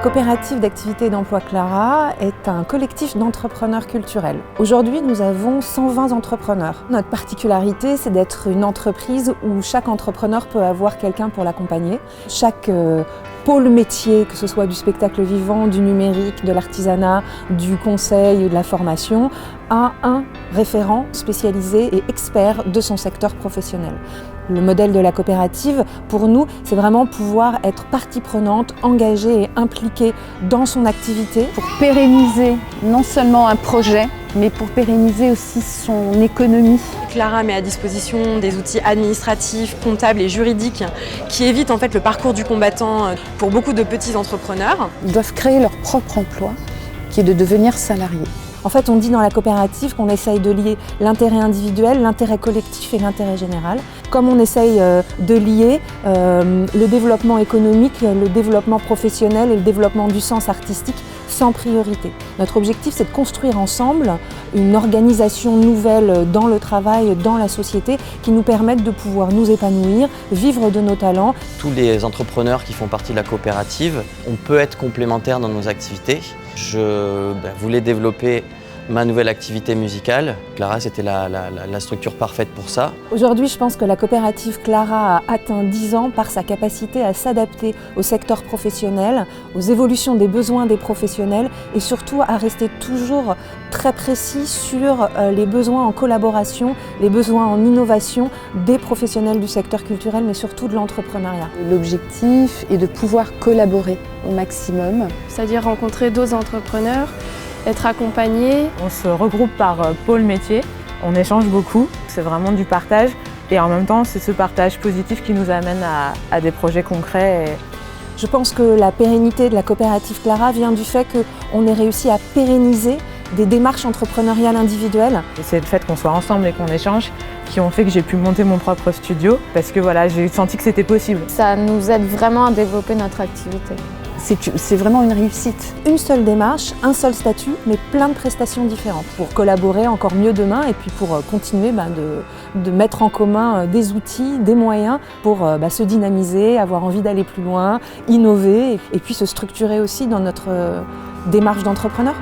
coopérative d'activité et d'emploi Clara est un collectif d'entrepreneurs culturels. Aujourd'hui, nous avons 120 entrepreneurs. Notre particularité, c'est d'être une entreprise où chaque entrepreneur peut avoir quelqu'un pour l'accompagner. Chaque pôle métier, que ce soit du spectacle vivant, du numérique, de l'artisanat, du conseil ou de la formation, a un référent spécialisé et expert de son secteur professionnel. Le modèle de la coopérative, pour nous, c'est vraiment pouvoir être partie prenante, engagée et impliquée dans son activité. Pour pérenniser non seulement un projet, mais pour pérenniser aussi son économie. Clara met à disposition des outils administratifs, comptables et juridiques qui évitent en fait le parcours du combattant pour beaucoup de petits entrepreneurs. Ils doivent créer leur propre emploi, qui est de devenir salariés. En fait, on dit dans la coopérative qu'on essaye de lier l'intérêt individuel, l'intérêt collectif et l'intérêt général. Comme on essaye de lier le développement économique, le développement professionnel et le développement du sens artistique sans priorité. Notre objectif, c'est de construire ensemble une organisation nouvelle dans le travail, dans la société, qui nous permette de pouvoir nous épanouir, vivre de nos talents. Tous les entrepreneurs qui font partie de la coopérative, on peut être complémentaires dans nos activités. Je voulais développer ma nouvelle activité musicale. Clara, c'était la structure parfaite pour ça. Aujourd'hui, je pense que la coopérative Clara a atteint 10 ans par sa capacité à s'adapter au secteur professionnel, aux évolutions des besoins des professionnels et surtout à rester toujours très précis sur les besoins en collaboration, les besoins en innovation des professionnels du secteur culturel, mais surtout de l'entrepreneuriat. L'objectif est de pouvoir collaborer au maximum. C'est-à-dire rencontrer d'autres entrepreneurs, être accompagné. On se regroupe par pôle métier, on échange beaucoup, c'est vraiment du partage et en même temps c'est ce partage positif qui nous amène à des projets concrets. Je pense que la pérennité de la coopérative Clara vient du fait qu'on ait réussi à pérenniser des démarches entrepreneuriales individuelles. C'est le fait qu'on soit ensemble et qu'on échange qui ont fait que j'ai pu monter mon propre studio parce que voilà, j'ai senti que c'était possible. Ça nous aide vraiment à développer notre activité. C'est vraiment une réussite. Une seule démarche, un seul statut, mais plein de prestations différentes pour collaborer encore mieux demain et puis pour continuer de mettre en commun des outils, des moyens pour se dynamiser, avoir envie d'aller plus loin, innover et puis se structurer aussi dans notre démarche d'entrepreneur.